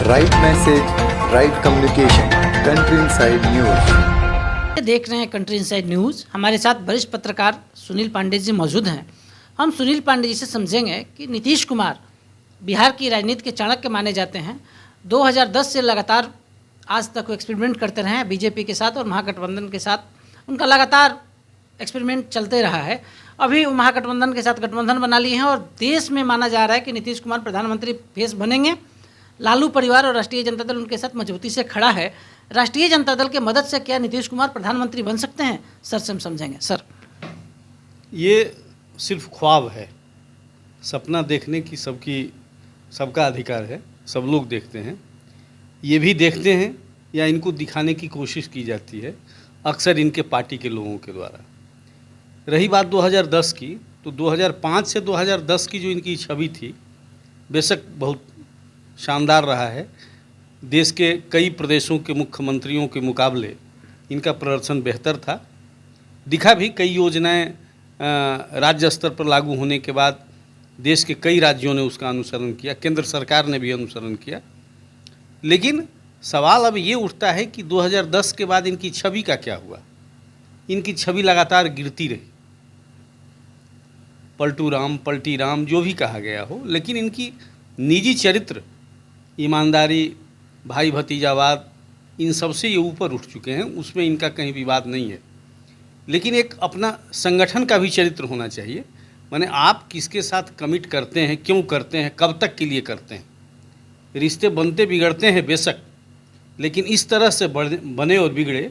Right message, right communication, country inside news. देख रहे हैं कंट्री इनसाइड न्यूज़। हमारे साथ वरिष्ठ पत्रकार सुनील पांडे जी मौजूद हैं। हम सुनील पांडे जी से समझेंगे कि नीतीश कुमार बिहार की राजनीति के चाणक्य माने जाते हैं। 2010 से लगातार आज तक वो एक्सपेरिमेंट करते रहे हैं बीजेपी के साथ और महागठबंधन के साथ। उनका लगातार एक्सपेरिमेंट चलते रहा है। अभी वो महागठबंधन के साथ गठबंधन बना लिए हैं और देश में माना जा रहा है कि नीतीश कुमार प्रधानमंत्री फेस बनेंगे। लालू परिवार और राष्ट्रीय जनता दल उनके साथ मजबूती से खड़ा है। राष्ट्रीय जनता दल के मदद से क्या नीतीश कुमार प्रधानमंत्री बन सकते हैं? सर से हम समझेंगे। सर, ये सिर्फ ख्वाब है। सपना देखने की सबका अधिकार है, सब लोग देखते हैं। ये भी देखते हैं या इनको दिखाने की कोशिश की जाती है अक्सर इनके पार्टी के लोगों के द्वारा। रही बात 2010 की, तो 2005 से 2010 की जो इनकी छवि थी बेशक बहुत शानदार रहा है। देश के कई प्रदेशों के मुख्यमंत्रियों के मुकाबले इनका प्रदर्शन बेहतर था। दिखा भी, कई योजनाएं राज्य स्तर पर लागू होने के बाद देश के कई राज्यों ने उसका अनुसरण किया, केंद्र सरकार ने भी अनुसरण किया। लेकिन सवाल अब ये उठता है कि 2010 के बाद इनकी छवि का क्या हुआ। इनकी छवि लगातार गिरती रही, पलटू राम पलटी राम जो भी कहा गया हो, लेकिन इनकी निजी चरित्र, ईमानदारी, भाई भतीजावाद, इन सब से ये ऊपर उठ चुके हैं। उसमें इनका कहीं विवाद नहीं है। लेकिन एक अपना संगठन का भी चरित्र होना चाहिए। माने आप किसके साथ कमिट करते हैं, क्यों करते हैं, कब तक के लिए करते हैं। रिश्ते बनते बिगड़ते हैं बेशक, लेकिन इस तरह से बने और बिगड़े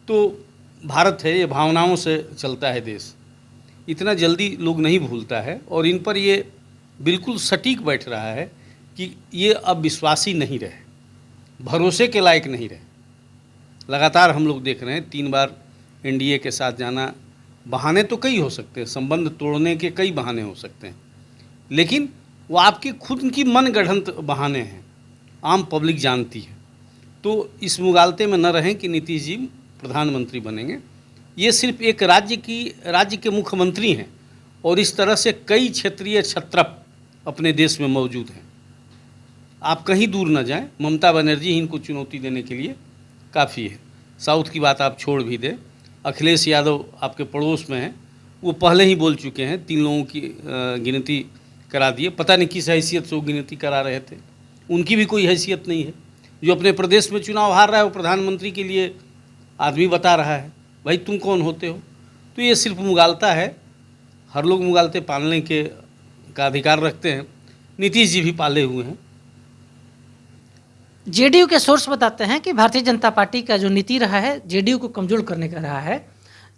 तो भारत है, ये भावनाओं से चलता है देश। इतना जल्दी लोग नहीं भूलता है और इन पर ये बिल्कुल सटीक बैठ रहा है कि ये अब विश्वासी नहीं रहे, भरोसे के लायक नहीं रहे। लगातार हम लोग देख रहे हैं 3 बार एनडीए के साथ जाना। बहाने तो कई हो सकते हैं, संबंध तोड़ने के कई बहाने हो सकते हैं, लेकिन वो आपकी खुद की मनगढ़ंत बहाने हैं, आम पब्लिक जानती है। तो इस मुगालते में न रहें कि नीतीश जी प्रधानमंत्री बनेंगे। ये सिर्फ एक राज्य के मुख्यमंत्री हैं और इस तरह से कई क्षेत्रीय छत्रप अपने देश में मौजूद हैं। आप कहीं दूर न जाएं, ममता बनर्जी ही इनको चुनौती देने के लिए काफ़ी है। साउथ की बात आप छोड़ भी दें, अखिलेश यादव आपके पड़ोस में हैं, वो पहले ही बोल चुके हैं, 3 लोगों की गिनती करा दिए। पता नहीं किस हैसियत से वो गिनती करा रहे थे, उनकी भी कोई हैसियत नहीं है। जो अपने प्रदेश में चुनाव हार रहा है वो प्रधानमंत्री के लिए आदमी बता रहा है, भाई तुम कौन होते हो। तो ये सिर्फ मुगालता है। हर लोग मुगालते पालने का अधिकार रखते हैं, नीतीश जी भी पाले हुए हैं। जेडीयू के सोर्स बताते हैं कि भारतीय जनता पार्टी का जो नीति रहा है जेडीयू को कमजोर करने का रहा है।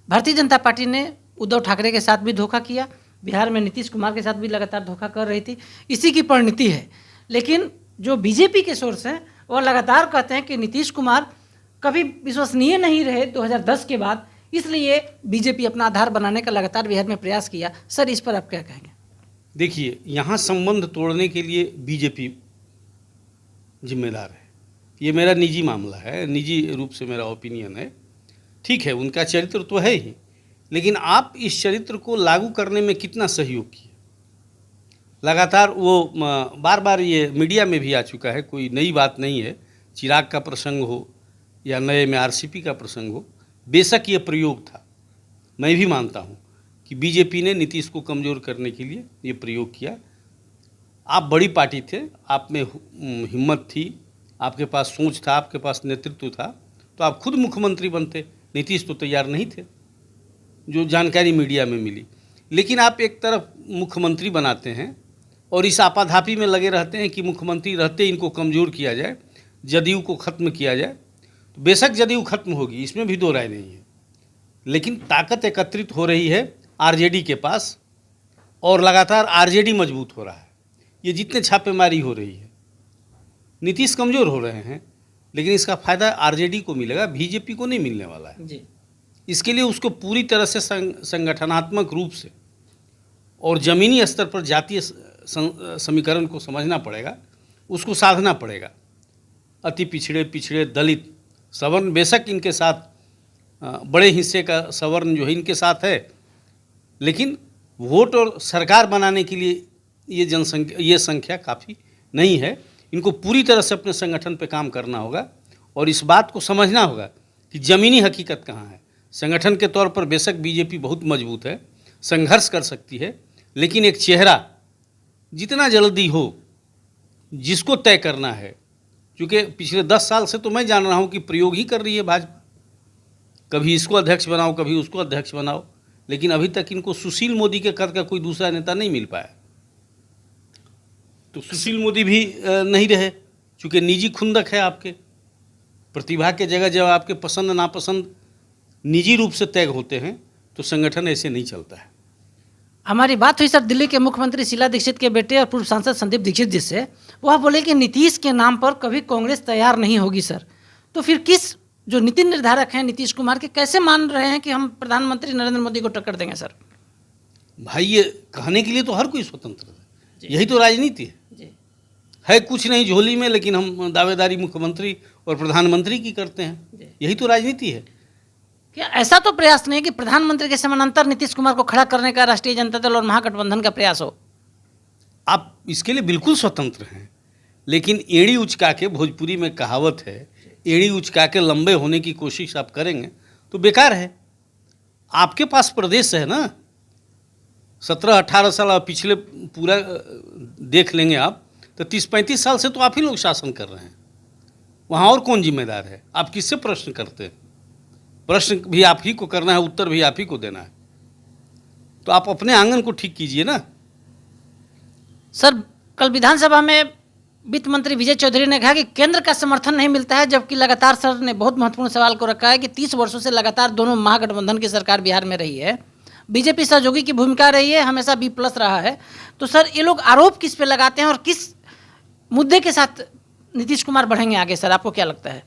भारतीय जनता पार्टी ने उद्धव ठाकरे के साथ भी धोखा किया, बिहार में नीतीश कुमार के साथ भी लगातार धोखा कर रही थी, इसी की परिणति है। लेकिन जो बीजेपी के सोर्स हैं वो लगातार कहते हैं कि नीतीश कुमार कभी विश्वसनीय नहीं रहे 2010 के बाद, इसलिए बीजेपी अपना आधार बनाने का लगातार बिहार में प्रयास किया। सर, इस पर आप क्या कहेंगे? देखिए, यहाँ संबंध तोड़ने के लिए बीजेपी जिम्मेदार है। ये मेरा निजी मामला है, निजी रूप से मेरा ओपिनियन है। ठीक है, उनका चरित्र तो है ही, लेकिन आप इस चरित्र को लागू करने में कितना सहयोग किए। लगातार वो बार बार ये मीडिया में भी आ चुका है, कोई नई बात नहीं है। चिराग का प्रसंग हो या नए में आरसीपी का प्रसंग हो, बेशक ये प्रयोग था। मैं भी मानता हूँ कि बीजेपी ने नीतीश को कमज़ोर करने के लिए ये प्रयोग किया। आप बड़ी पार्टी थे, आप में हिम्मत थी, आपके पास सोच था, आपके पास नेतृत्व था, तो आप खुद मुख्यमंत्री बनते। नीतीश तो तैयार नहीं थे, जो जानकारी मीडिया में मिली। लेकिन आप एक तरफ मुख्यमंत्री बनाते हैं और इस आपाधापी में लगे रहते हैं कि मुख्यमंत्री रहते इनको कमज़ोर किया जाए, जदयू को ख़त्म किया जाए। तो बेशक जदयू खत्म होगी, इसमें भी दो राय नहीं है, लेकिन ताकत एकत्रित हो रही है आरजेडी के पास और लगातार आरजेडी मजबूत हो रहा है। ये जितने छापेमारी हो रही है, नीतीश कमज़ोर हो रहे हैं, लेकिन इसका फ़ायदा आरजेडी को मिलेगा, बीजेपी को नहीं मिलने वाला है जी। इसके लिए उसको पूरी तरह से संगठनात्मक रूप से और ज़मीनी स्तर पर जातीय समीकरण को समझना पड़ेगा, उसको साधना पड़ेगा। अति पिछड़े दलित सवर्ण, बेशक इनके साथ बड़े हिस्से का सवर्ण जो है इनके साथ है, लेकिन वोट और सरकार बनाने के लिए ये संख्या काफ़ी नहीं है। इनको पूरी तरह से अपने संगठन पे काम करना होगा और इस बात को समझना होगा कि ज़मीनी हकीकत कहाँ है। संगठन के तौर पर बेशक बीजेपी बहुत मजबूत है, संघर्ष कर सकती है, लेकिन एक चेहरा जितना जल्दी हो जिसको तय करना है, क्योंकि पिछले 10 साल से तो मैं जान रहा हूँ कि प्रयोग ही कर रही है भाजपा, कभी इसको अध्यक्ष बनाओ कभी उसको अध्यक्ष बनाओ, लेकिन अभी तक इनको सुशील मोदी के कद का कोई दूसरा नेता नहीं मिल पाया। तो सुशील मोदी भी नहीं रहे, चूँकि निजी खुंदक है आपके, प्रतिभा के जगह जब आपके पसंद नापसंद निजी रूप से तय होते हैं तो संगठन ऐसे नहीं चलता है। हमारी बात हुई सर दिल्ली के मुख्यमंत्री शीला दीक्षित के बेटे और पूर्व सांसद संदीप दीक्षित जी से। वह बोले कि नीतीश के नाम पर कभी कांग्रेस तैयार नहीं होगी सर। तो फिर किस जो नीति निर्धारक हैं नीतीश कुमार के कैसे मान रहे हैं कि हम प्रधानमंत्री नरेंद्र मोदी को टक्कर देंगे सर? भाई ये कहने के लिए तो हर कोई स्वतंत्र है, यही तो राजनीति है कुछ नहीं झोली में, लेकिन हम दावेदारी मुख्यमंत्री और प्रधानमंत्री की करते हैं, यही तो राजनीति है। क्या ऐसा तो प्रयास नहीं कि प्रधानमंत्री के समानांतर नीतीश कुमार को खड़ा करने का राष्ट्रीय जनता दल और महागठबंधन का प्रयास हो? आप इसके लिए बिल्कुल स्वतंत्र हैं, लेकिन एड़ी उचका के, भोजपुरी में कहावत है, एड़ी उचका के लंबे होने की कोशिश आप करेंगे तो बेकार है। आपके पास प्रदेश है ना, 17-18 साल पिछले पूरा देख लेंगे आप तो 30-35 साल से तो आप ही लोग शासन कर रहे हैं। वहाँ और कौन जिम्मेदार है? आप किससे प्रश्न करते हैं? प्रश्न भी आप ही को करना है, उत्तर भी आप ही को देना है। तो आप अपने आंगन को ठीक कीजिए ना। सर कल विधानसभा में वित्त मंत्री विजय चौधरी ने कहा कि केंद्र का समर्थन नहीं मिलता है, जबकि लगातार सर ने बहुत महत्वपूर्ण सवाल को रखा है कि 30 वर्षों से लगातार दोनों महागठबंधन की सरकार बिहार में रही है, बीजेपी सहयोगी की भूमिका रही है, हमेशा B+ रहा है। तो सर ये लोग आरोप किस पे लगाते हैं और किस मुद्दे के साथ नीतीश कुमार बढ़ेंगे आगे सर, आपको क्या लगता है?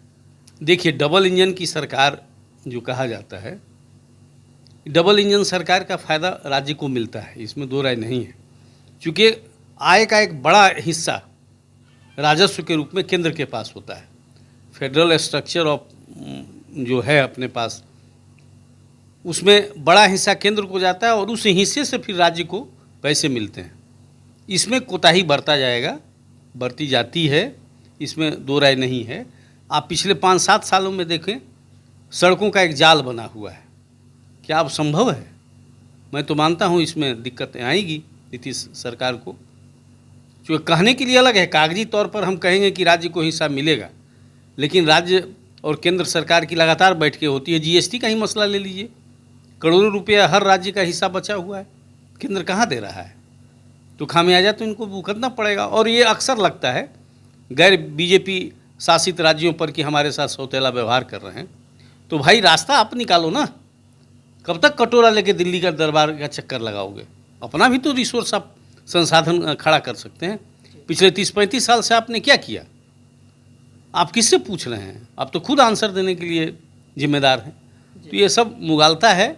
देखिए, डबल इंजन की सरकार जो कहा जाता है, डबल इंजन सरकार का फ़ायदा राज्य को मिलता है, इसमें दो राय नहीं है। क्योंकि आय का एक बड़ा हिस्सा राजस्व के रूप में केंद्र के पास होता है। फेडरल स्ट्रक्चर ऑफ जो है अपने पास, उसमें बड़ा हिस्सा केंद्र को जाता है और उस हिस्से से फिर राज्य को पैसे मिलते हैं। इसमें कोताही बरता जाएगा, बढ़ती जाती है, इसमें दो राय नहीं है। आप पिछले 5-7 सालों में देखें, सड़कों का एक जाल बना हुआ है। क्या अब संभव है? मैं तो मानता हूँ इसमें दिक्कतें आएगी नीतीश सरकार को। जो कहने के लिए अलग है, कागजी तौर पर हम कहेंगे कि राज्य को हिस्सा मिलेगा, लेकिन राज्य और केंद्र सरकार की लगातार बैठकें होती है। GST का ही मसला ले लीजिए, करोड़ों रुपया हर राज्य का हिस्सा बचा हुआ है, केंद्र कहाँ दे रहा है? तो खामियाजा तो इनको भुगतना पड़ेगा। और ये अक्सर लगता है गैर बीजेपी शासित राज्यों पर कि हमारे साथ सौतेला व्यवहार कर रहे हैं। तो भाई रास्ता आप निकालो ना, कब तक कटोरा लेके दिल्ली का दरबार का चक्कर लगाओगे? अपना भी तो रिसोर्स आप संसाधन खड़ा कर सकते हैं। पिछले 30-35 साल से आपने क्या किया? आप किससे पूछ रहे हैं? आप तो खुद आंसर देने के लिए जिम्मेदार हैं। तो ये सब मुगालता है।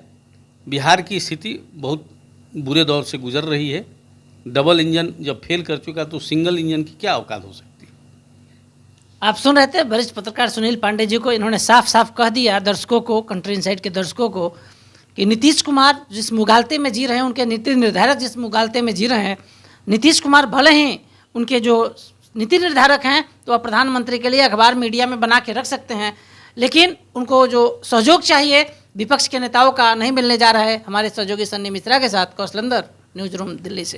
बिहार की स्थिति बहुत बुरे दौर से गुजर रही है। डबल इंजन जब फेल कर चुका तो सिंगल इंजन की क्या औकात हो सकती है? आप सुन रहे थे वरिष्ठ पत्रकार सुनील पांडे जी को। इन्होंने साफ साफ कह दिया दर्शकों को, कंट्री इनसाइड के दर्शकों को, कि नीतीश कुमार जिस मुगालते में जी रहे हैं, उनके नीति निर्धारक जिस मुगालते में जी रहे हैं, नीतीश कुमार भले ही उनके जो नीति निर्धारक हैं तो आप प्रधानमंत्री के लिए अखबार मीडिया में बना के रख सकते हैं, लेकिन उनको जो सहयोग चाहिए विपक्ष के नेताओं का नहीं मिलने जा रहा है। हमारे सहयोगी सन्नी मिश्रा के साथ कौशलेंद्र, न्यूज़ रूम दिल्ली से।